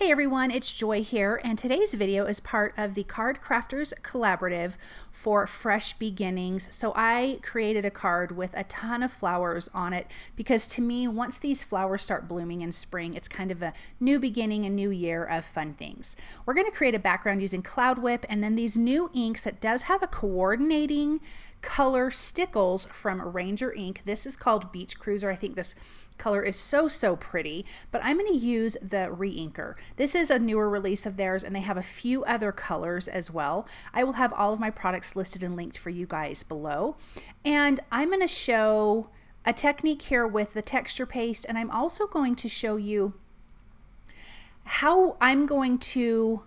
Hey everyone, it's Joy here, and today's video is part of the Card Crafters Collaborative for Fresh Beginnings. So I created a card with a ton of flowers on it because to me, once these flowers start blooming in spring, it's kind of a new beginning, a new year of fun things. We're going to create a background using Cloud Whip and then these new inks that does have a coordinating color Stickles from Ranger Ink. This is called Beach Cruiser. I think this color is so pretty, but I'm going to use the re-inker. This is a newer release of theirs and they have a few other colors as well. I will have all of my products listed and linked for you guys below. And I'm going to show a technique here with the texture paste, and I'm also going to show you how I'm going to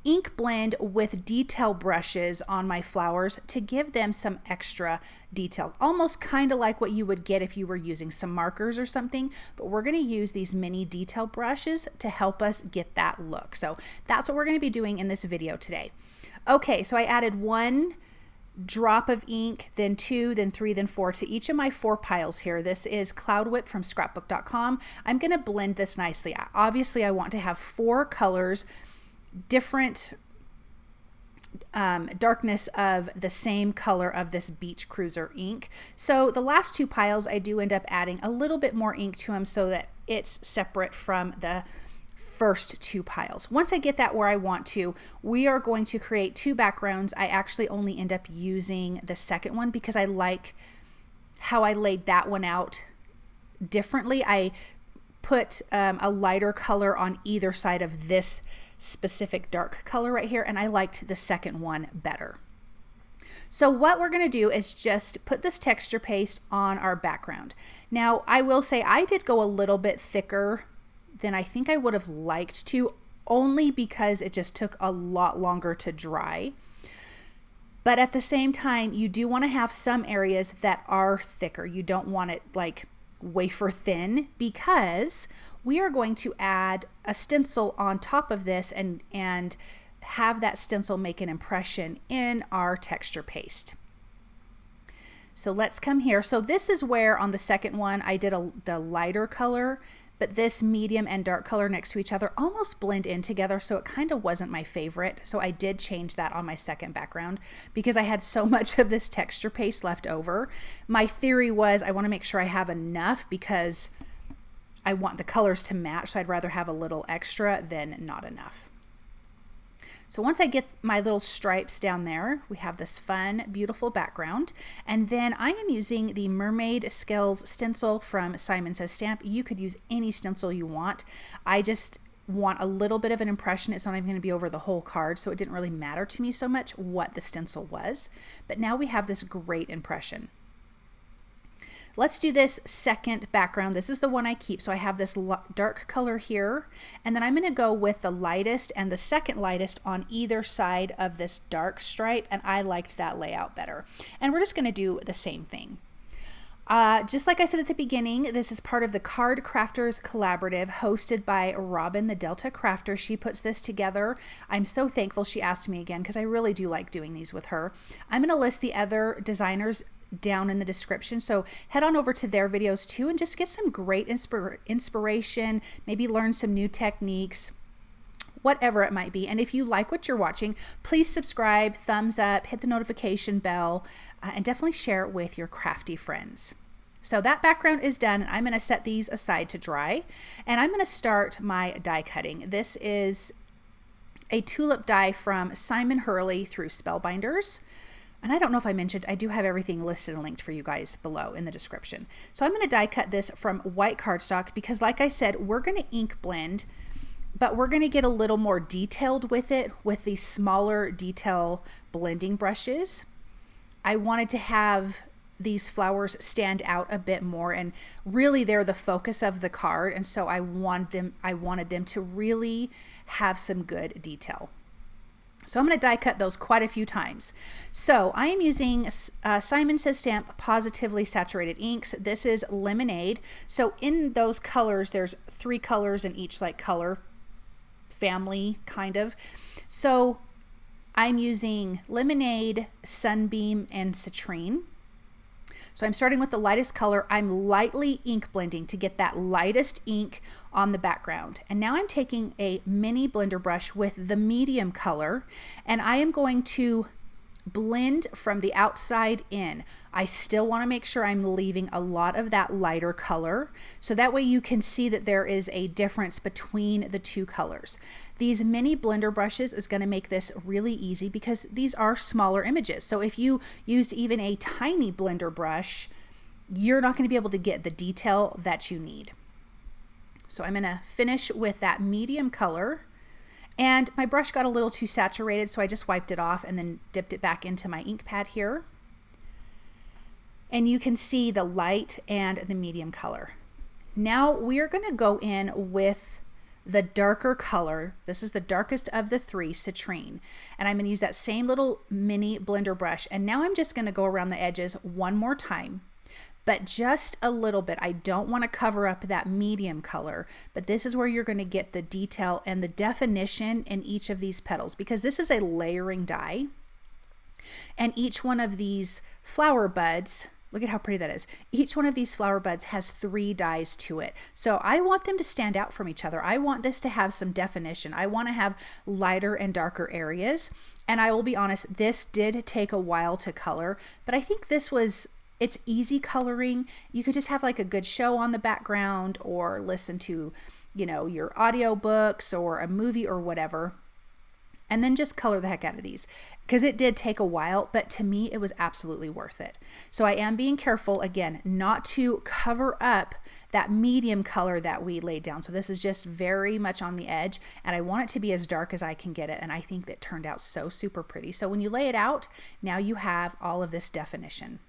ink blend with detail brushes on my flowers to give them some extra detail, almost kind of like what you would get if you were using some markers or something, but we're going to use these mini detail brushes to help us get that look. So that's what we're going to be doing in this video today. Okay, so I added 1 drop of ink, then 2, then 3, then 4 to each of my 4 piles here. This is Cloud Whip from scrapbook.com. I'm going to blend this nicely. Obviously, I want to have 4 colors, different darkness of the same color of this Beach Cruiser ink. So the last 2 piles I do end up adding a little bit more ink to them so that it's separate from the first 2 piles. Once I get that where I want to, we are going to create 2 backgrounds. I actually only end up using the second one because I like how I laid that one out differently. I put a lighter color on either side of this specific dark color right here, and I liked the second one better. So what we're going to do is just put this texture paste on our background. Now I will say I did go a little bit thicker than I think I would have liked to, only because it just took a lot longer to dry. But at the same time, you do want to have some areas that are thicker. You don't want it like wafer thin, because we are going to add a stencil on top of this and have that stencil make an impression in our texture paste. So let's come here. So this is where on the second one I did the lighter color, but this medium and dark color next to each other almost blend in together, so it kind of wasn't my favorite. So I did change that on my second background because I had so much of this texture paste left over. My theory was I want to make sure I have enough because I want the colors to match, so I'd rather have a little extra than not enough. So once I get my little stripes down there, we have this fun, beautiful background. And then I am using the Mermaid Scales stencil from Simon Says Stamp. You could use any stencil you want. I just want a little bit of an impression. It's not even going to be over the whole card, so it didn't really matter to me so much what the stencil was. But now we have this great impression. Let's do this second background. This is the one I keep. So I have this dark color here, and then I'm going to go with the lightest and the second lightest on either side of this dark stripe, and I liked that layout better. And we're just going to do the same thing. Just like I said at the beginning, this is part of the Card Crafters Collaborative hosted by Robin, the Delta Crafter. She puts this together. I'm so thankful she asked me again because I really do like doing these with her. I'm going to list the other designers down in the description, so head on over to their videos too and just get some great inspiration, maybe learn some new techniques, whatever it might be. And if you like what you're watching, please subscribe, thumbs up, hit the notification bell, and definitely share it with your crafty friends. So that background is done, and I'm going to set these aside to dry, and I'm going to start my die cutting. This is a tulip die from Simon Hurley through Spellbinders. And I don't know if I mentioned, I do have everything listed and linked for you guys below in the description. So I'm going to die cut this from white cardstock because, like I said, we're going to ink blend, but we're going to get a little more detailed with it with these smaller detail blending brushes. I wanted to have these flowers stand out a bit more, and really they're the focus of the card, and so I wanted them to really have some good detail. So I'm going to die cut those quite a few times. So I am using Simon Says Stamp Pawsitively Saturated Inks. This is Lemonade. So in those colors, there's 3 colors in each like color family kind of. So I'm using Lemonade, Sunbeam, and Citrine. So I'm starting with the lightest color. I'm lightly ink blending to get that lightest ink on the background. And now I'm taking a mini blender brush with the medium color, and I am going to blend from the outside in. I still want to make sure I'm leaving a lot of that lighter color, so that way you can see that there is a difference between the two colors. These mini blender brushes is going to make this really easy because these are smaller images. So if you used even a tiny blender brush, you're not going to be able to get the detail that you need. So I'm going to finish with that medium color. And my brush got a little too saturated, so I just wiped it off and then dipped it back into my ink pad here. And you can see the light and the medium color. Now we are going to go in with the darker color. This is the darkest of the three, CITRINE. And I'm going to use that same little mini blender brush. And now I'm just going to go around the edges one more time, but just a little bit. I don't want to cover up that medium color, but this is where you're going to get the detail and the definition in each of these petals, because this is a layering die. And each one of these flower buds, look at how pretty that is. Each one of these flower buds has 3 dies to it. So I want them to stand out from each other. I want this to have some definition. I want to have lighter and darker areas. And I will be honest, this did take a while to color, but I think it's easy coloring. You could just have like a good show on the background or listen to, you know, your audio books or a movie or whatever, and then just color the heck out of these, because it did take a while, but to me it was absolutely worth it. So I am being careful again not to cover up that medium color that we laid down. So this is just very much on the edge, and I want it to be as dark as I can get it, and I think that turned out so super pretty. So when you lay it out, now you have all of this definition.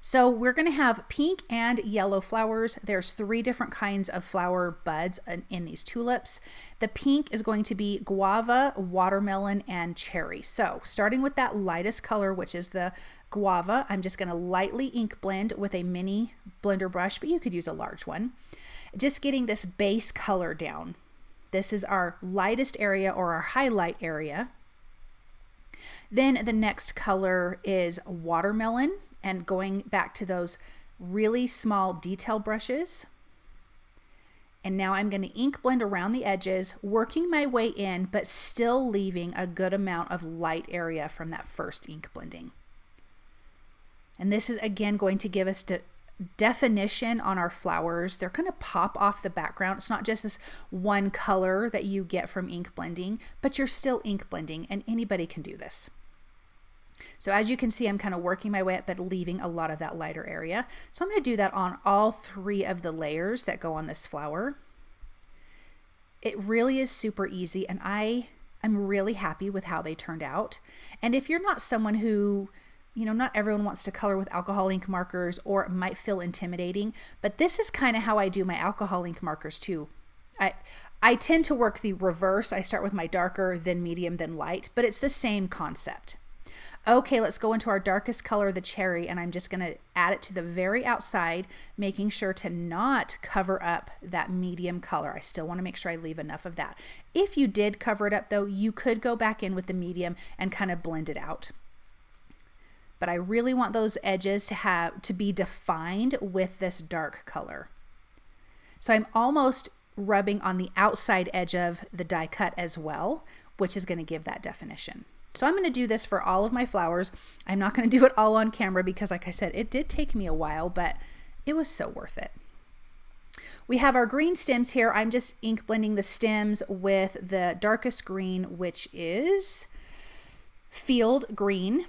So we're going to have pink and yellow flowers. There's 3 different kinds of flower buds in these tulips. The pink is going to be guava, watermelon, and cherry. So starting with that lightest color, which is the guava, I'm just going to lightly ink blend with a mini blender brush, but you could use a large one. Just getting this base color down. This is our lightest area or our highlight area. Then the next color is watermelon. And going back to those really small detail brushes. And now I'm going to ink blend around the edges, working my way in, but still leaving a good amount of light area from that first ink blending. And this is again going to give us definition on our flowers. They're going to pop off the background. It's not just this one color that you get from ink blending, but you're still ink blending, and anybody can do this. So as you can see, I'm kind of working my way up, but leaving a lot of that lighter area. So I'm going to do that on all 3 of the layers that go on this flower. It really is super easy, and I'm really happy with how they turned out. And if you're not someone who, you know, not everyone wants to color with alcohol ink markers, or it might feel intimidating, but this is kind of how I do my alcohol ink markers too. I tend to work the reverse. I start with my darker, then medium, then light, but it's the same concept. Okay, let's go into our darkest color, the cherry, and I'm just going to add it to the very outside, making sure to not cover up that medium color. I still want to make sure I leave enough of that. If you did cover it up though, you could go back in with the medium and kind of blend it out. But I really want those edges to be defined with this dark color. So I'm almost rubbing on the outside edge of the die cut as well, which is going to give that definition. So I'm going to do this for all of my flowers. I'm not going to do it all on camera because, like I said, it did take me a while, but it was so worth it. We have our green stems here. I'm just ink blending the stems with the darkest green, which is field green.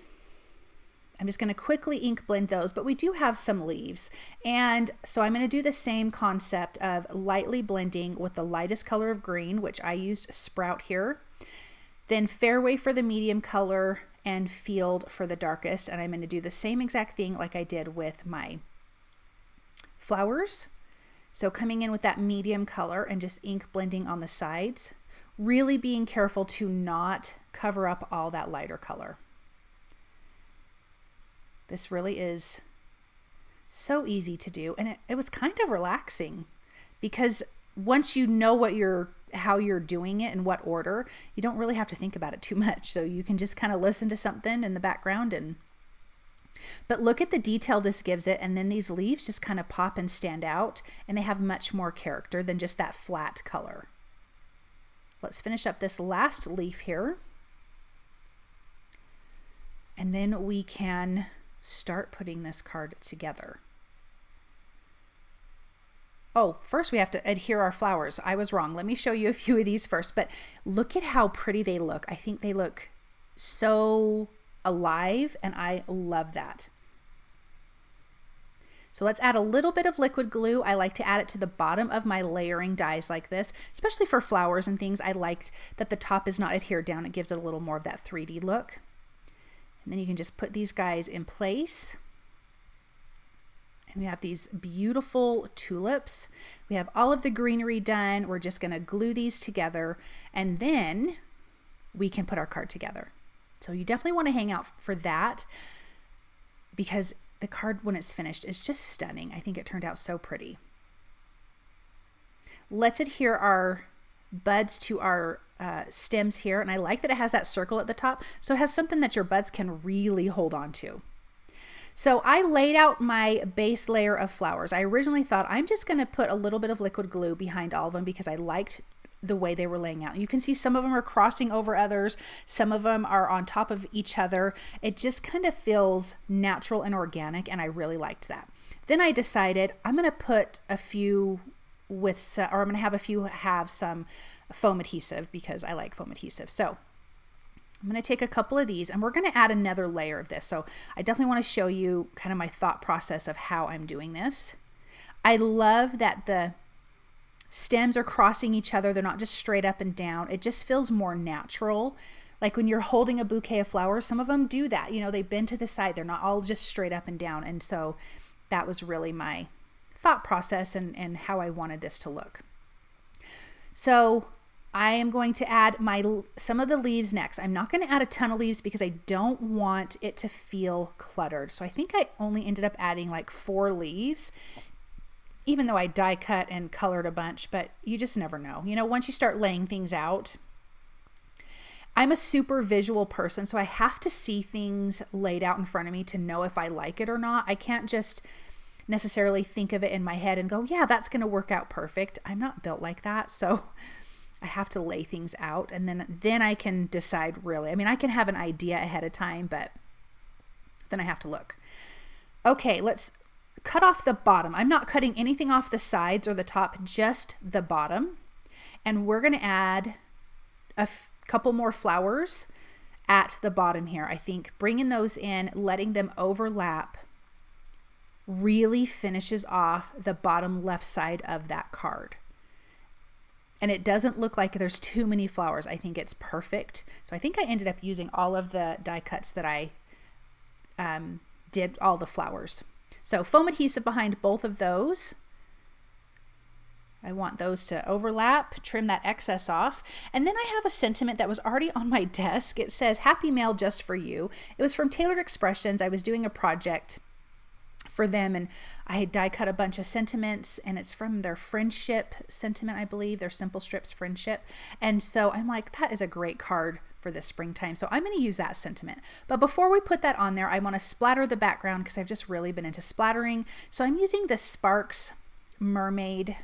I'm just going to quickly ink blend those, but we do have some leaves. And so I'm going to do the same concept of lightly blending with the lightest color of green, which I used Sprout here. Then Fairway for the medium color and Field for the darkest. And I'm going to do the same exact thing like I did with my flowers. So coming in with that medium color and just ink blending on the sides, really being careful to not cover up all that lighter color. This really is so easy to do, and it was kind of relaxing because once you know how you're doing it in what order, you don't really have to think about it too much. So you can just kind of listen to something in the background and But look at the detail this gives it, and then these leaves just kind of pop and stand out, and they have much more character than just that flat color. Let's finish up this last leaf here. And then we can start putting this card together. Oh, first we have to adhere our flowers. I was wrong. Let me show you a few of these first, but look at how pretty they look. I think they look so alive, and I love that. So let's add a little bit of liquid glue. I like to add it to the bottom of my layering dies like this, especially for flowers and things. I like that the top is not adhered down. It gives it a little more of that 3D look. And then you can just put these guys in place. And we have these beautiful tulips. We have all of the greenery done. We're just gonna glue these together, and then we can put our card together. So you definitely wanna hang out for that, because the card, when it's finished, is just stunning. I think it turned out so pretty. Let's adhere our buds to our stems here, and I like that it has that circle at the top, so it has something that your buds can really hold on to. So I laid out my base layer of flowers. I originally thought I'm just going to put a little bit of liquid glue behind all of them because I liked the way they were laying out. You can see some of them are crossing over others, some of them are on top of each other. It just kind of feels natural and organic, and I really liked that. Then I decided I'm going to put a few with, or I'm going to have a few have some foam adhesive because I like foam adhesive. So I'm going to take a couple of these, and we're going to add another layer of this. So I definitely want to show you kind of my thought process of how I'm doing this. I love that the stems are crossing each other. They're not just straight up and down. It just feels more natural. Like when you're holding a bouquet of flowers, some of them do that. You know, they bend to the side. They're not all just straight up and down. And so that was really my thought process and how I wanted this to look. So I am going to add some of the leaves next. I'm not going to add a ton of leaves because I don't want it to feel cluttered. So I think I only ended up adding like 4 leaves, even though I die cut and colored a bunch, but you just never know. You know, once you start laying things out, I'm a super visual person, so I have to see things laid out in front of me to know if I like it or not. I can't just necessarily think of it in my head and go, yeah, that's going to work out perfect. I'm not built like that. So I have to lay things out, and then I can decide really. I mean, I can have an idea ahead of time, but then I have to look. Okay, let's cut off the bottom. I'm not cutting anything off the sides or the top, just the bottom. And we're going to add a couple more flowers at the bottom here. I think bringing those in, letting them overlap, really finishes off the bottom left side of that card. And it doesn't look like there's too many flowers. I think it's perfect. So I think I ended up using all of the die cuts that I did, all the flowers. So foam adhesive behind both of those. I want those to overlap, trim that excess off. And then I have a sentiment that was already on my desk. It says, "Happy Mail just for you." It was from Tailored Expressions. I was doing a project for them, and I had die cut a bunch of sentiments, and it's from their friendship sentiment, I believe, their Simple Strips friendship. And so I'm like, that is a great card for the springtime. So I'm going to use that sentiment. But before we put that on there, I want to splatter the background because I've just really been into splattering. So I'm using the Sparks Mermaid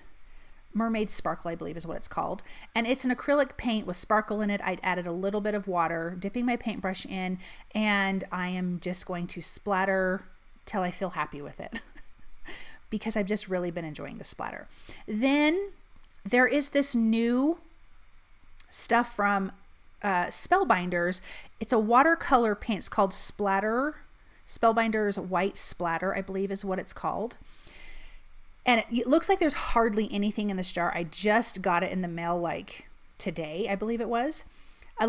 Sparkle, I believe is what it's called. And it's an acrylic paint with sparkle in it. I added a little bit of water, dipping my paintbrush in, and I am just going to splatter till I feel happy with it because I've just really been enjoying the splatter. Then there is this new stuff from Spellbinders. It's a watercolor paint. It's called Spellbinders White Splatter, I believe is what it's called. And it looks like there's hardly anything in this jar. I just got it in the mail like today, I believe it was.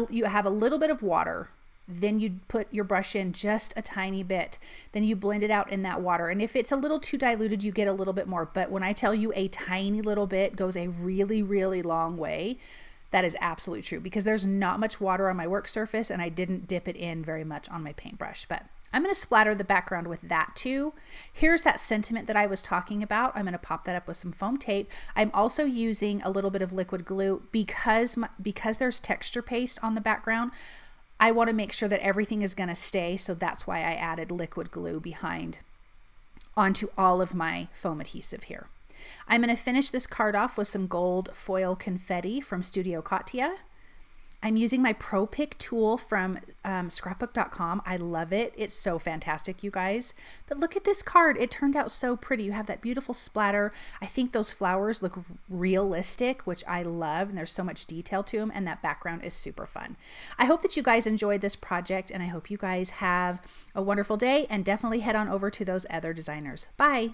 You have a little bit of water. Then you put your brush in just a tiny bit. Then you blend it out in that water. And if it's a little too diluted, you get a little bit more. But when I tell you a tiny little bit goes a really, really long way, that is absolutely true because there's not much water on my work surface and I didn't dip it in very much on my paintbrush. But I'm going to splatter the background with that too. Here's that sentiment that I was talking about. I'm going to pop that up with some foam tape. I'm also using a little bit of liquid glue because there's texture paste on the background. I want to make sure that everything is going to stay, so that's why I added liquid glue behind onto all of my foam adhesive here. I'm going to finish this card off with some gold foil confetti from Studio Katia. I'm using my Pro Pick tool from scrapbook.com. I love it. It's so fantastic, you guys. But look at this card. It turned out so pretty. You have that beautiful splatter. I think those flowers look realistic, which I love, and there's so much detail to them, and that background is super fun. I hope that you guys enjoyed this project, and I hope you guys have a wonderful day, and definitely head on over to those other designers. Bye.